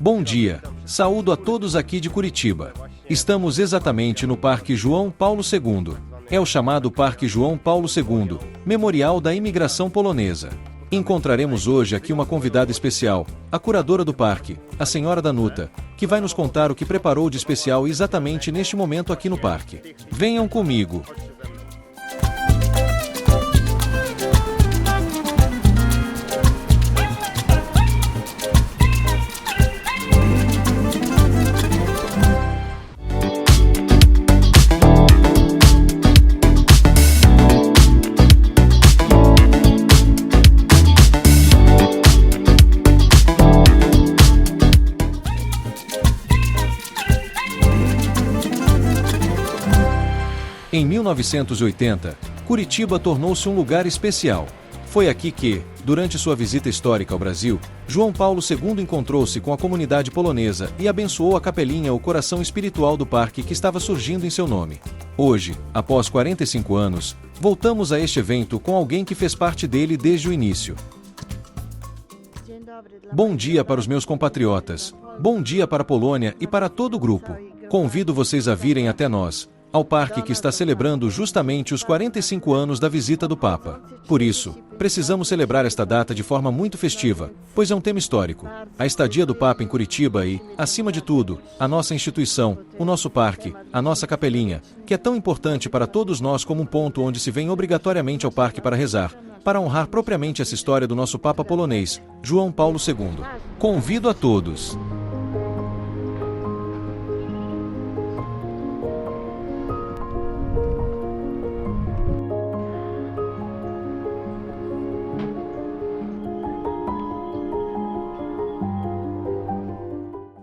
Bom dia, saúdo a todos aqui de Curitiba. Estamos exatamente no Parque João Paulo II. É o chamado Parque João Paulo II, Memorial da Imigração Polonesa. Encontraremos hoje aqui uma convidada especial, a curadora do parque, a senhora Danuta, que vai nos contar o que preparou de especial exatamente neste momento aqui no parque. Venham comigo! Em 1980, Curitiba tornou-se um lugar especial. Foi aqui que, durante sua visita histórica ao Brasil, João Paulo II encontrou-se com a comunidade polonesa e abençoou a capelinha, o coração espiritual do parque que estava surgindo em seu nome. Hoje, após 45 anos, voltamos a este evento com alguém que fez parte dele desde o início. Bom dia para os meus compatriotas, bom dia para a Polônia e para todo o grupo. Convido vocês a virem até nós, ao parque que está celebrando justamente os 45 anos da visita do Papa. Por isso, precisamos celebrar esta data de forma muito festiva, pois é um tema histórico. A estadia do Papa em Curitiba e, acima de tudo, a nossa instituição, o nosso parque, a nossa capelinha, que é tão importante para todos nós como um ponto onde se vem obrigatoriamente ao parque para rezar, para honrar propriamente essa história do nosso Papa polonês, João Paulo II. Convido a todos!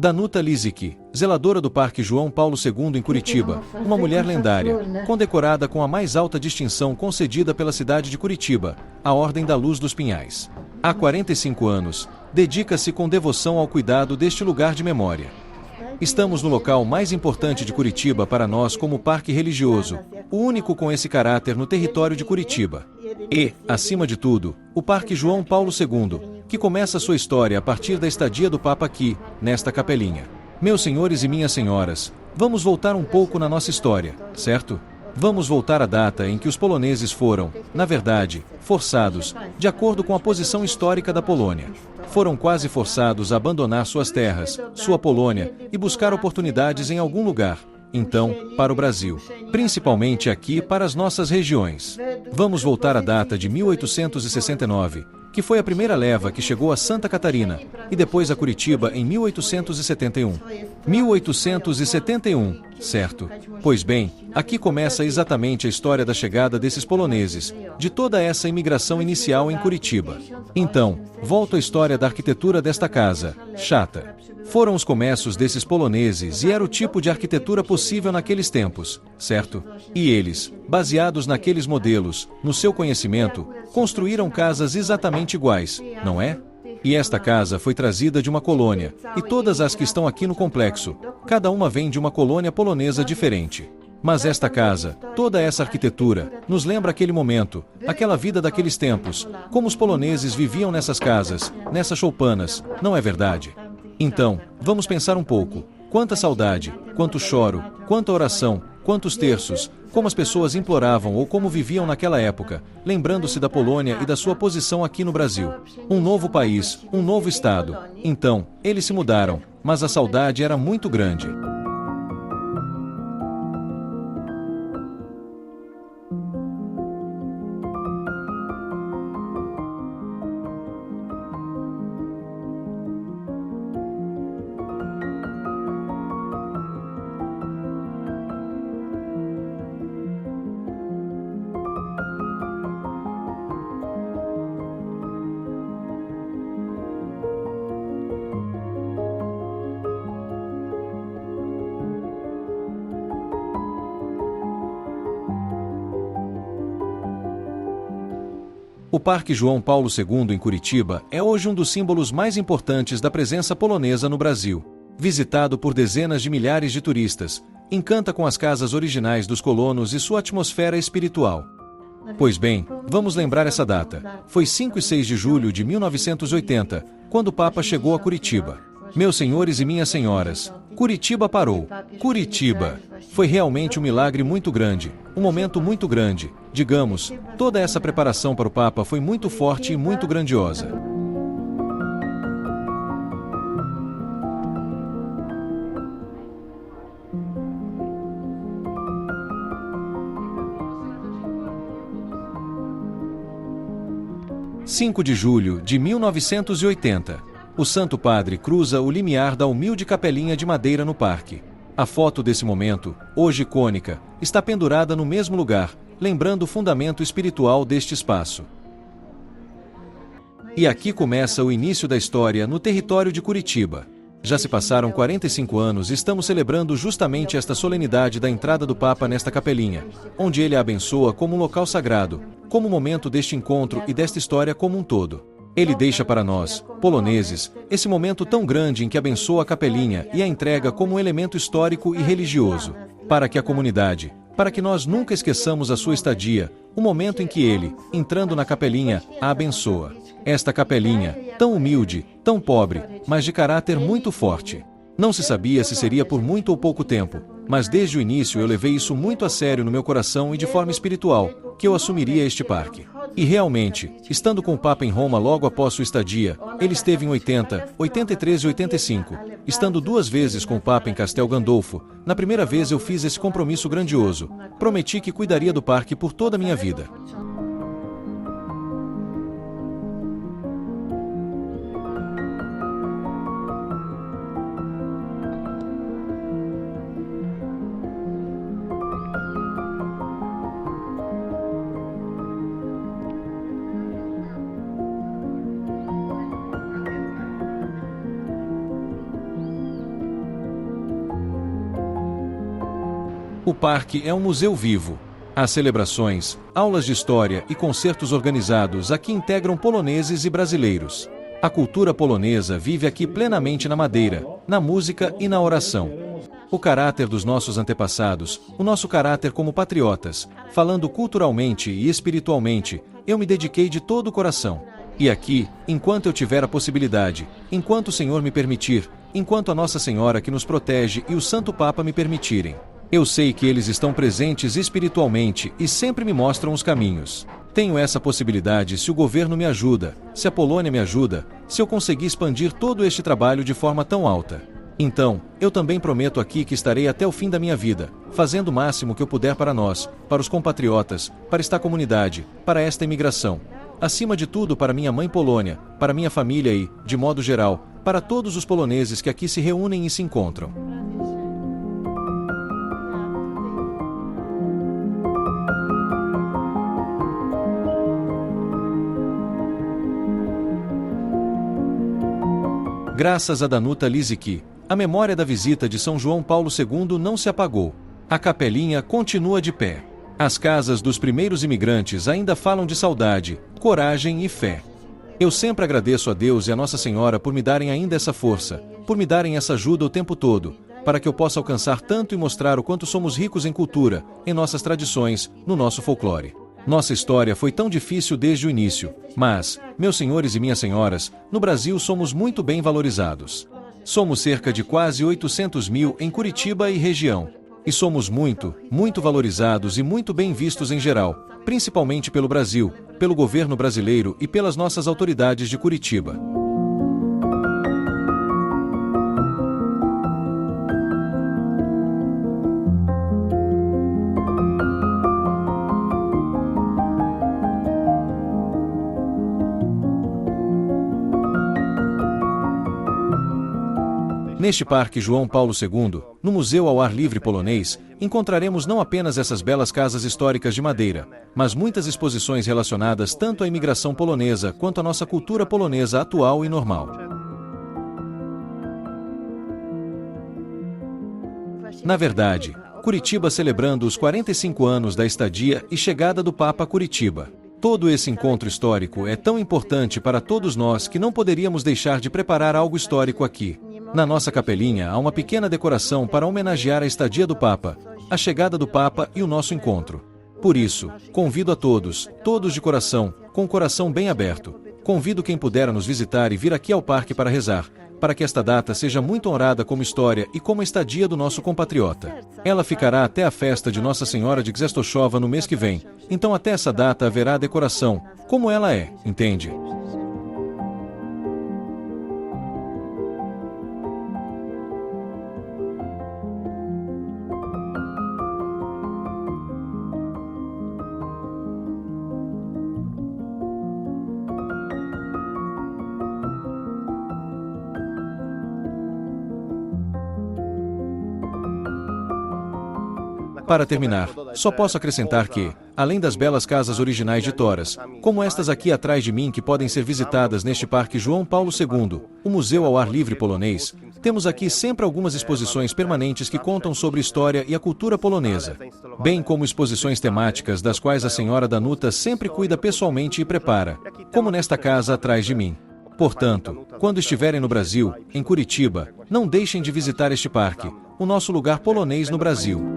Danuta Lizik, zeladora do Parque João Paulo II em Curitiba, uma mulher lendária, condecorada com a mais alta distinção concedida pela cidade de Curitiba, a Ordem da Luz dos Pinhais. Há 45 anos, dedica-se com devoção ao cuidado deste lugar de memória. Estamos no local mais importante de Curitiba para nós como parque religioso, o único com esse caráter no território de Curitiba. E, acima de tudo, o Parque João Paulo II, que começa sua história a partir da estadia do Papa aqui, nesta capelinha. Meus senhores e minhas senhoras, vamos voltar um pouco na nossa história, certo? Vamos voltar à data em que os poloneses foram, na verdade, forçados, de acordo com a posição histórica da Polônia. Foram quase forçados a abandonar suas terras, sua Polônia, e buscar oportunidades em algum lugar. Então, para o Brasil, principalmente aqui para as nossas regiões. Vamos voltar à data de 1869, que foi a primeira leva que chegou a Santa Catarina, e depois a Curitiba em 1871. 1871, certo? Pois bem, aqui começa exatamente a história da chegada desses poloneses, de toda essa imigração inicial em Curitiba. Então, volto à história da arquitetura desta casa, chata. Foram os começos desses poloneses e era o tipo de arquitetura possível naqueles tempos, certo? E eles, baseados naqueles modelos, no seu conhecimento, construíram casas exatamente iguais, não é? E esta casa foi trazida de uma colônia, e todas as que estão aqui no complexo, cada uma vem de uma colônia polonesa diferente. Mas esta casa, toda essa arquitetura, nos lembra aquele momento, aquela vida daqueles tempos, como os poloneses viviam nessas casas, nessas choupanas, não é verdade? Então, vamos pensar um pouco. Quanta saudade, quanto choro, quanta oração, quantos terços, como as pessoas imploravam ou como viviam naquela época, lembrando-se da Polônia e da sua posição aqui no Brasil. Um novo país, um novo estado. Então, eles se mudaram, mas a saudade era muito grande. O Parque João Paulo II em Curitiba é hoje um dos símbolos mais importantes da presença polonesa no Brasil. Visitado por dezenas de milhares de turistas, encanta com as casas originais dos colonos e sua atmosfera espiritual. Pois bem, vamos lembrar essa data. Foi 5 e 6 de julho de 1980, quando o Papa chegou a Curitiba. Meus senhores e minhas senhoras, Curitiba parou. Curitiba! Foi realmente um milagre muito grande, um momento muito grande. Digamos, toda essa preparação para o Papa foi muito forte e muito grandiosa. (5 de julho de 1980). O Santo Padre cruza o limiar da humilde capelinha de madeira no parque. A foto desse momento, hoje icônica, está pendurada no mesmo lugar, lembrando o fundamento espiritual deste espaço. E aqui começa o início da história no território de Curitiba. Já se passaram 45 anos e estamos celebrando justamente esta solenidade da entrada do Papa nesta capelinha, onde ele a abençoa como um local sagrado, como momento deste encontro e desta história como um todo. Ele deixa para nós, poloneses, esse momento tão grande em que abençoa a capelinha e a entrega como um elemento histórico e religioso, para que a comunidade, para que nós nunca esqueçamos a sua estadia, o momento em que ele, entrando na capelinha, a abençoa. Esta capelinha, tão humilde, tão pobre, mas de caráter muito forte. Não se sabia se seria por muito ou pouco tempo, mas desde o início eu levei isso muito a sério no meu coração e de forma espiritual, que eu assumiria este parque. E realmente, estando com o Papa em Roma logo após sua estadia, ele esteve em 80, 83 e 85, estando 2 vezes com o Papa em Castel Gandolfo. Na primeira vez eu fiz esse compromisso grandioso, prometi que cuidaria do parque por toda a minha vida. O parque é um museu vivo. As celebrações, aulas de história e concertos organizados aqui integram poloneses e brasileiros. A cultura polonesa vive aqui plenamente na madeira, na música e na oração. O caráter dos nossos antepassados, o nosso caráter como patriotas, falando culturalmente e espiritualmente, eu me dediquei de todo o coração. E aqui, enquanto eu tiver a possibilidade, enquanto o Senhor me permitir, enquanto a Nossa Senhora que nos protege e o Santo Papa me permitirem, eu sei que eles estão presentes espiritualmente e sempre me mostram os caminhos. Tenho essa possibilidade se o governo me ajuda, se a Polônia me ajuda, se eu conseguir expandir todo este trabalho de forma tão alta. Então, eu também prometo aqui que estarei até o fim da minha vida, fazendo o máximo que eu puder para nós, para os compatriotas, para esta comunidade, para esta imigração. Acima de tudo para minha mãe Polônia, para minha família e, de modo geral, para todos os poloneses que aqui se reúnem e se encontram. Graças a Danuta Lisicki, a memória da visita de São João Paulo II não se apagou. A capelinha continua de pé. As casas dos primeiros imigrantes ainda falam de saudade, coragem e fé. Eu sempre agradeço a Deus e a Nossa Senhora por me darem ainda essa força, por me darem essa ajuda o tempo todo, para que eu possa alcançar tanto e mostrar o quanto somos ricos em cultura, em nossas tradições, no nosso folclore. Nossa história foi tão difícil desde o início, mas, meus senhores e minhas senhoras, no Brasil somos muito bem valorizados. Somos cerca de quase 800 mil em Curitiba e região. E somos muito, muito valorizados e muito bem vistos em geral, principalmente pelo Brasil, pelo governo brasileiro e pelas nossas autoridades de Curitiba. Neste Parque João Paulo II, no Museu ao Ar Livre polonês, encontraremos não apenas essas belas casas históricas de madeira, mas muitas exposições relacionadas tanto à imigração polonesa quanto à nossa cultura polonesa atual e normal. Na verdade, Curitiba celebrando os 45 anos da estadia e chegada do Papa a Curitiba. Todo esse encontro histórico é tão importante para todos nós que não poderíamos deixar de preparar algo histórico aqui. Na nossa capelinha há uma pequena decoração para homenagear a estadia do Papa, a chegada do Papa e o nosso encontro. Por isso, convido a todos, todos de coração, com o coração bem aberto. Convido quem puder a nos visitar e vir aqui ao parque para rezar, para que esta data seja muito honrada como história e como estadia do nosso compatriota. Ela ficará até a festa de Nossa Senhora de Grzesztochowa no mês que vem, então até essa data haverá a decoração, como ela é, entende? Para terminar, só posso acrescentar que, além das belas casas originais de toras, como estas aqui atrás de mim que podem ser visitadas neste Parque João Paulo II, o Museu ao Ar Livre polonês, temos aqui sempre algumas exposições permanentes que contam sobre história e a cultura polonesa, bem como exposições temáticas das quais a senhora Danuta sempre cuida pessoalmente e prepara, como nesta casa atrás de mim. Portanto, quando estiverem no Brasil, em Curitiba, não deixem de visitar este parque, o nosso lugar polonês no Brasil.